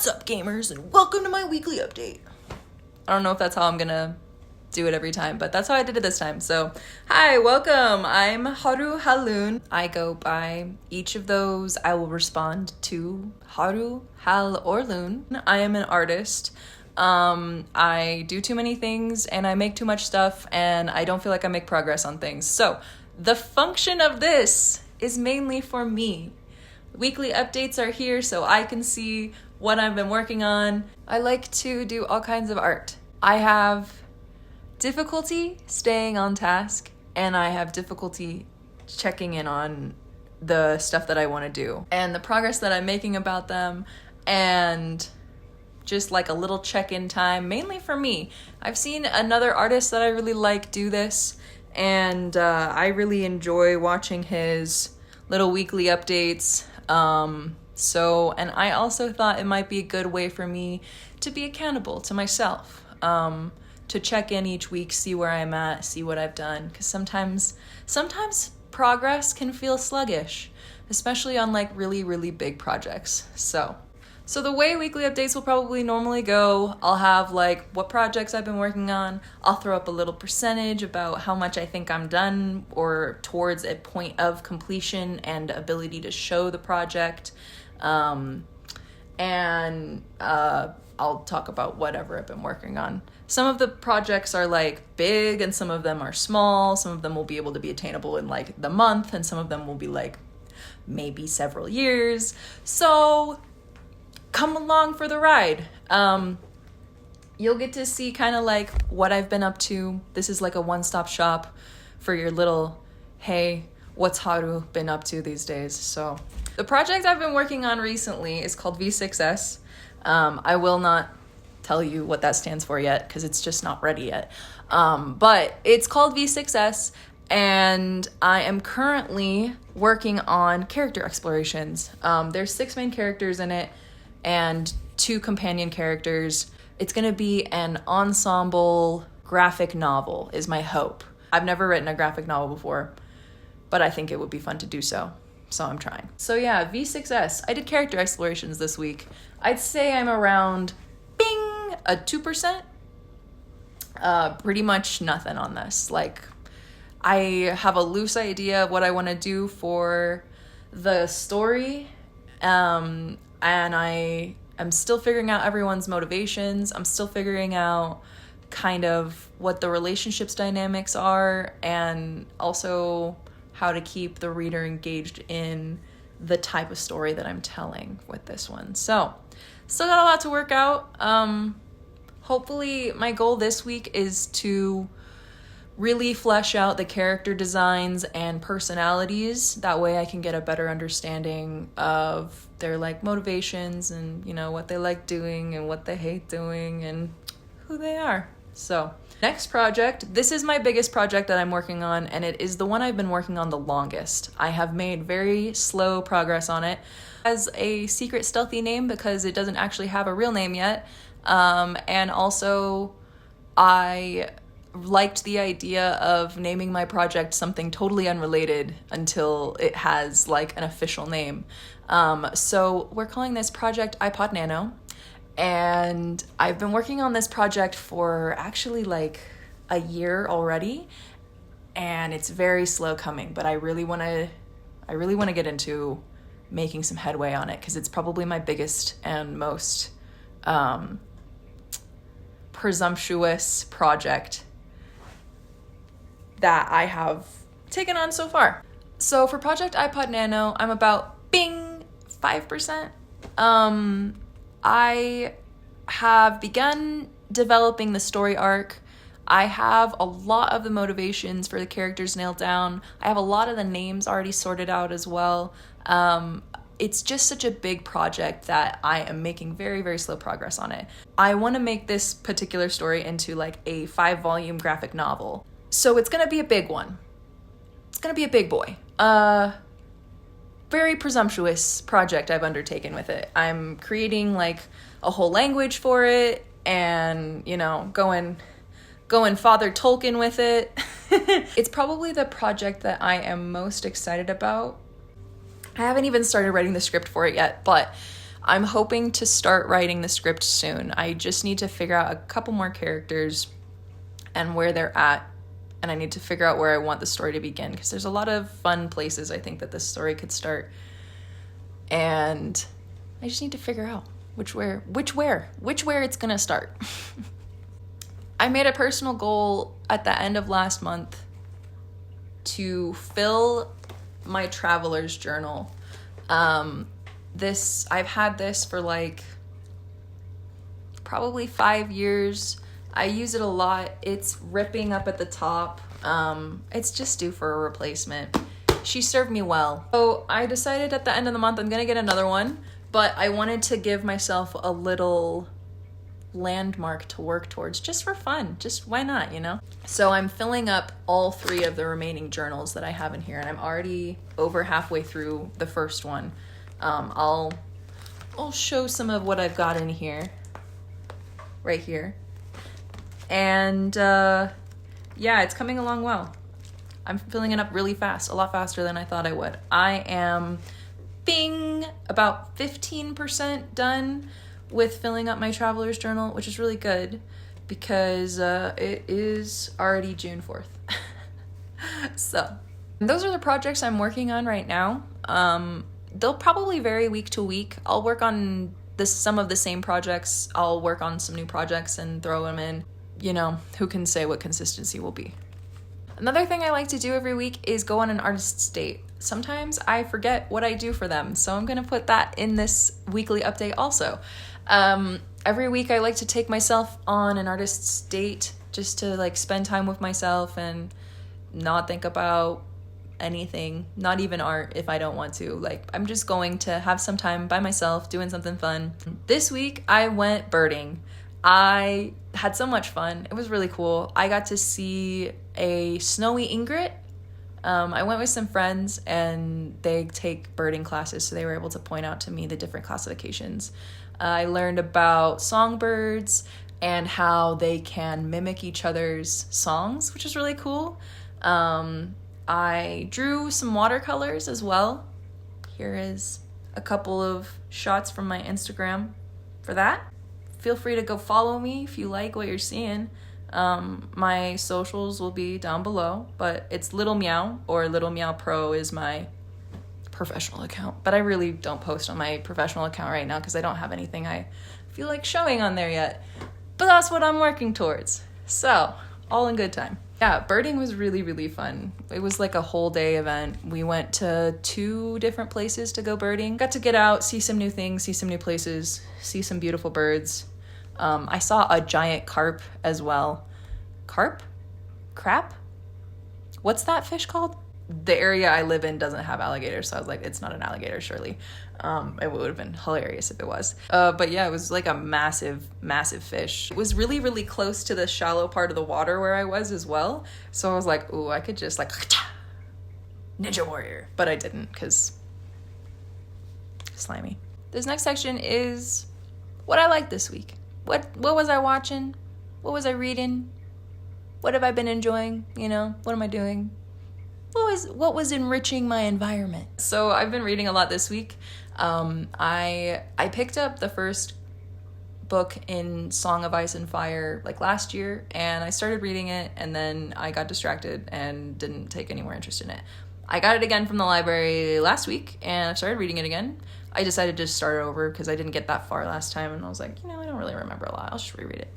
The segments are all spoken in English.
What's up, gamers, and welcome to my weekly update. I don't know if that's how I'm gonna do it every time, but that's how I did it this time. So, hi, welcome. I'm Haru Halun. I go by each of those. I will respond to Haru, Hal, or Loon. I am an artist. I do too many things, and I make too much stuff, and I don't feel like I make progress on things. So, the function of this is mainly for me. Weekly updates are here so I can see what I've been working on. I like to do all kinds of art. I have difficulty staying on task, and I have difficulty checking in on the stuff that I want to do and the progress that I'm making about them, and just like a little check-in time, mainly for me. I've seen another artist that I really like do this, and I really enjoy watching his little weekly updates. And I also thought it might be a good way for me to be accountable to myself, to check in each week, see where I'm at, see what I've done. Because sometimes progress can feel sluggish, especially on like really, really big projects. So the way weekly updates will probably normally go, I'll have like what projects I've been working on. I'll throw up a little percentage about how much I think I'm done or towards a point of completion and ability to show the project. I'll talk about whatever I've been working on. Some of the projects are like big and some of them are small. Some of them will be able to be attainable in like the month, and some of them will be like maybe several years. So come along for the ride. You'll get to see kind of like what I've been up to. This is like a one-stop shop for your little, hey, what's Haru been up to these days? So the project I've been working on recently is called V6S. I will not tell you what that stands for yet because it's just not ready yet. But it's called V6S, and I am currently working on character explorations. There's 6 main characters in it and 2 companion characters. It's gonna be an ensemble graphic novel is my hope. I've never written a graphic novel before, but I think it would be fun to do so I'm trying. So yeah, V6S. I did character explorations this week. I'd say I'm around, bing, a 2%. Pretty much nothing on this. Like, I have a loose idea of what I want to do for the story, and I am still figuring out everyone's motivations. I'm still figuring out kind of what the relationships dynamics are, and also how to keep the reader engaged in the type of story that I'm telling with this one. So, still got a lot to work out. Hopefully my goal this week is to really flesh out the character designs and personalities. That way I can get a better understanding of their like motivations and, you know, what they like doing and what they hate doing and who they are. So, next project. This is my biggest project that I'm working on, and it is the one I've been working on the longest. I have made very slow progress on it. It has a secret stealthy name because it doesn't actually have a real name yet. And also I liked the idea of naming my project something totally unrelated until it has like an official name. So we're calling this Project iPod Nano, and I've been working on this project for actually like a year already, and it's very slow coming, but I really want to get into making some headway on it because it's probably my biggest and most presumptuous project that I have taken on so far. So for Project iPod Nano, I'm about, bing, 5%. I have begun developing the story arc. I have a lot of the motivations for the characters nailed down. I have a lot of the names already sorted out as well. It's just such a big project that I am making very, very slow progress on it. I want to make this particular story into like a 5-volume graphic novel. So it's going to be a big one. It's going to be a big boy. Very presumptuous project I've undertaken with it. I'm creating like a whole language for it, and, you know, going Father Tolkien with it. It's probably the project that I am most excited about. I haven't even started writing the script for it yet, but I'm hoping to start writing the script soon. I just need to figure out a couple more characters and where they're at. And I need to figure out where I want the story to begin, because there's a lot of fun places I think that this story could start. And I just need to figure out which where it's gonna start. I made a personal goal at the end of last month to fill my traveler's journal. I've had this for like probably 5 years. I use it a lot. It's ripping up at the top. It's just due for a replacement. She served me well. So I decided at the end of the month I'm gonna get another one, but I wanted to give myself a little landmark to work towards, just for fun. Just why not, you know? So I'm filling up all 3 of the remaining journals that I have in here, and I'm already over halfway through the first one. I'll show some of what I've got in here, right here. And yeah, it's coming along well. I'm filling it up really fast, a lot faster than I thought I would. I am about 15% done with filling up my traveler's journal, which is really good because it is already June 4th. So those are the projects I'm working on right now. They'll probably vary week to week. I'll work on some of the same projects. I'll work on some new projects and throw them in. You know, who can say what consistency will be? Another thing I like to do every week is go on an artist's date. Sometimes I forget what I do for them, so I'm going to put that in this weekly update also. Every week I like to take myself on an artist's date just to like spend time with myself and not think about anything, not even art if I don't want to. Like, I'm just going to have some time by myself doing something fun. This week I went birding. I had so much fun. It was really cool. I got to see a snowy egret. I went with some friends and they take birding classes, so they were able to point out to me the different classifications. I learned about songbirds and how they can mimic each other's songs, which is really cool. I drew some watercolors as well. Here is a couple of shots from my Instagram for that. Feel free to go follow me if you like what you're seeing. My socials will be down below, but it's Little Meow, or Little Meow Pro is my professional account. But I really don't post on my professional account right now because I don't have anything I feel like showing on there yet. But that's what I'm working towards. So, all in good time. Yeah, birding was really, really fun. It was like a whole day event. We went to 2 different places to go birding. Got to get out, see some new things, see some new places, see some beautiful birds. I saw a giant carp as well. Carp? Crap? What's that fish called? The area I live in doesn't have alligators, so I was like, it's not an alligator, surely. It would have been hilarious if it was. But yeah, it was like a massive, massive fish. It was really, really close to the shallow part of the water where I was as well. So I was like, ooh, I could just like, Ninja Warrior. But I didn't, because slimy. This next section is what I liked this week. What was I watching? What was I reading? What have I been enjoying? You know, what am I doing? What was enriching my environment? So I've been reading a lot this week. I picked up the first book in Song of Ice and Fire like last year, and I started reading it, and then I got distracted and didn't take any more interest in it. I got it again from the library last week, and I started reading it again. I decided to start it over because I didn't get that far last time, and I was like, I don't really remember a lot. I'll just reread it.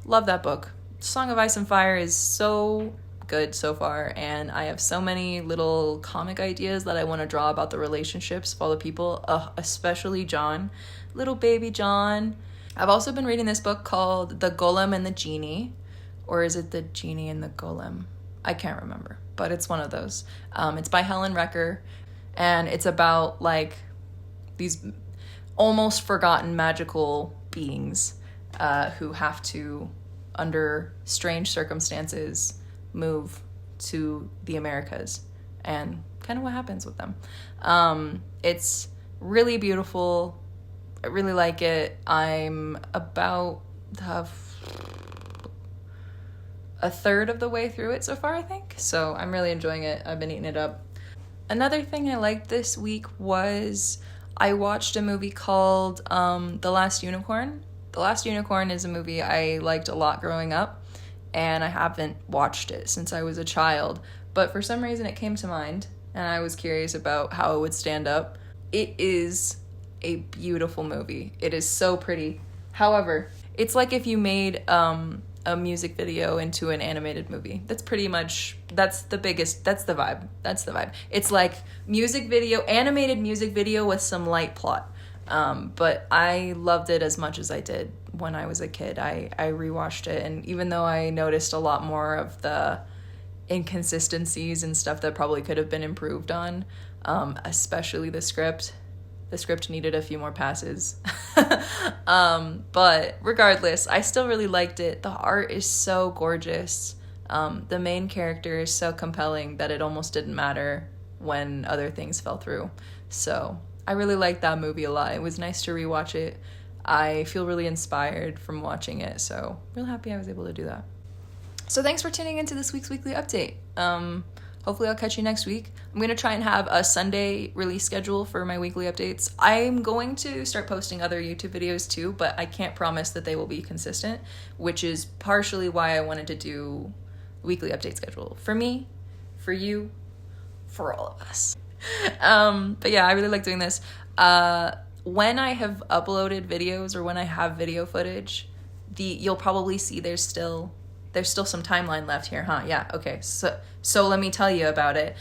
Love that book. Song of Ice and Fire is so good so far, and I have so many little comic ideas that I want to draw about the relationships of all the people, especially John, little baby John. I've also been reading this book called The Golem and the Genie, or is it The Genie and the Golem? I can't remember, but it's one of those. It's by Helen Recker, and it's about like these almost forgotten magical beings who have to, under strange circumstances, move to the Americas and kind of what happens with them. It's really beautiful. I really like it. I'm about a third of the way through it so far, I think. So I'm really enjoying it. I've been eating it up. Another thing I liked this week was I watched a movie called The Last Unicorn. The Last Unicorn is a movie I liked a lot growing up, and I haven't watched it since I was a child. But for some reason it came to mind, and I was curious about how it would stand up. It is a beautiful movie. It is so pretty. However, it's like if you made a music video into an animated movie. That's the vibe. It's like animated music video with some light plot. But I loved it as much as I did when I was a kid. I rewatched it, and even though I noticed a lot more of the inconsistencies and stuff that probably could have been improved on, especially the script needed a few more passes. But regardless, I still really liked it. The art is so gorgeous. The main character is so compelling that it almost didn't matter when other things fell through. So I really liked that movie a lot. It was nice to rewatch it. I feel really inspired from watching it, so real happy I was able to do that. So thanks for tuning into this week's weekly update. Hopefully I'll catch you next week. I'm going to try and have a Sunday release schedule for my weekly updates. I'm going to start posting other YouTube videos too, but I can't promise that they will be consistent, which is partially why I wanted to do a weekly update schedule. For me, for you, for all of us. But yeah, I really like doing this. When I have uploaded videos or when I have video footage, you'll probably see there's still some timeline left here, huh? Yeah, okay. So let me tell you about it.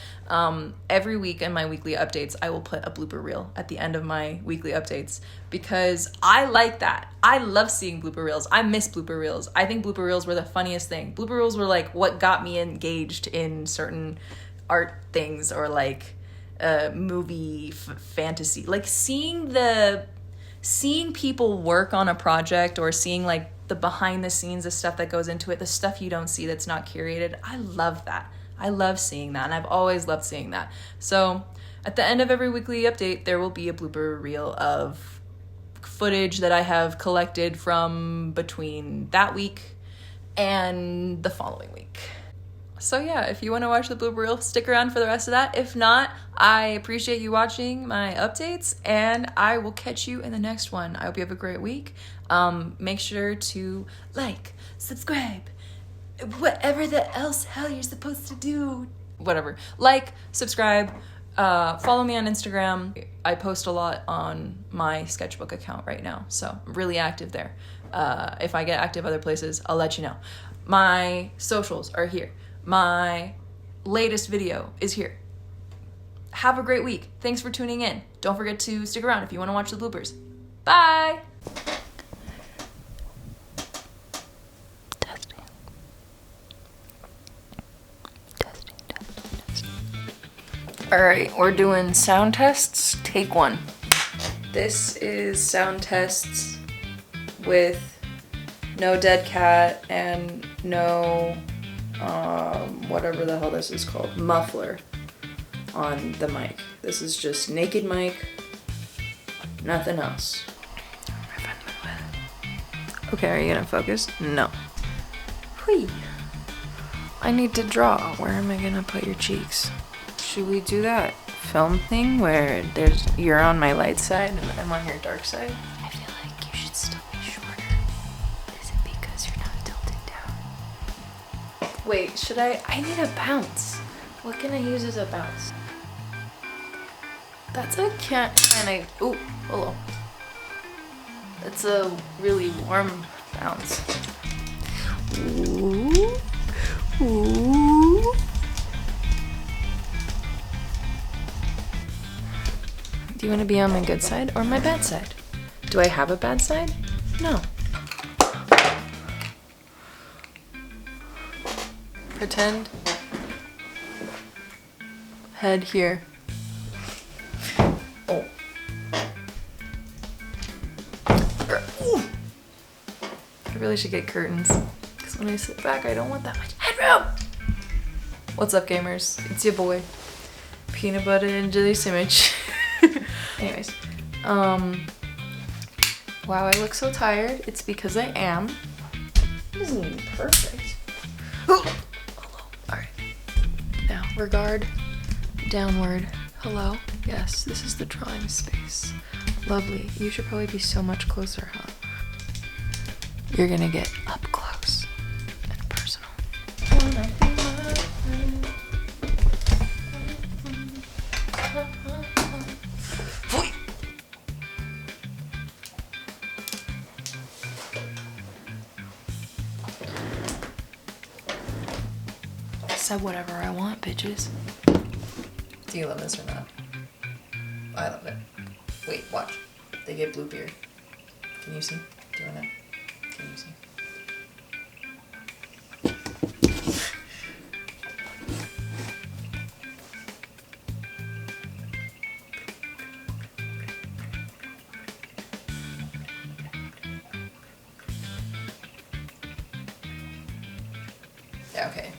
Every week in my weekly updates, I will put a blooper reel at the end of my weekly updates because I like that. I love seeing blooper reels. I miss blooper reels. I think blooper reels were the funniest thing. Blooper reels were like what got me engaged in certain art things or like movie fantasy. Like seeing people work on a project or seeing like the behind the scenes, the stuff that goes into it, the stuff you don't see that's not curated. I love that. I love seeing that, and I've always loved seeing that. So at the end of every weekly update, there will be a blooper reel of footage that I have collected from between that week and the following week. So yeah, if you want to watch the blooper reel, stick around for the rest of that. If not, I appreciate you watching my updates, and I will catch you in the next one. I hope you have a great week. Make sure to like, subscribe, whatever the else hell you're supposed to do. Whatever. Like, subscribe, follow me on Instagram. I post a lot on my sketchbook account right now, so I'm really active there. If I get active other places, I'll let you know. My socials are here. My latest video is here. Have a great week. Thanks for tuning in. Don't forget to stick around if you want to watch the bloopers. Bye! Alright, we're doing sound tests. Take one. This is sound tests with no dead cat and no whatever the hell this is called, muffler on the mic. This is just naked mic, nothing else. Okay, are you gonna focus? No. Whee! I need to draw. Where am I gonna put your cheeks? Should we do that film thing where you're on my light side and I'm on your dark side? I feel like you should still be shorter. Is it because you're not tilted down? Wait, I need a bounce. What can I use as a bounce? That's a ooh, hello. That's a really warm bounce. Ooh, ooh. Do you want to be on my good side or my bad side? Do I have a bad side? No. Pretend. Head here. Oh. I really should get curtains, because when I sit back, I don't want that much headroom. What's up, gamers? It's your boy, Peanut Butter and Jelly Sandwich. Anyways, wow, I look so tired. It's because I am. This isn't even perfect. Hello. Alright. Now, regard downward. Hello. Yes, this is the drawing space. Lovely. You should probably be so much closer, huh? You're gonna get up close and personal. Wanna be my friend. I said whatever I want, bitches. Do you love this or not? I love it. Wait, watch. They get blue beard. Can you see? Doing it. Can you see? Yeah, okay.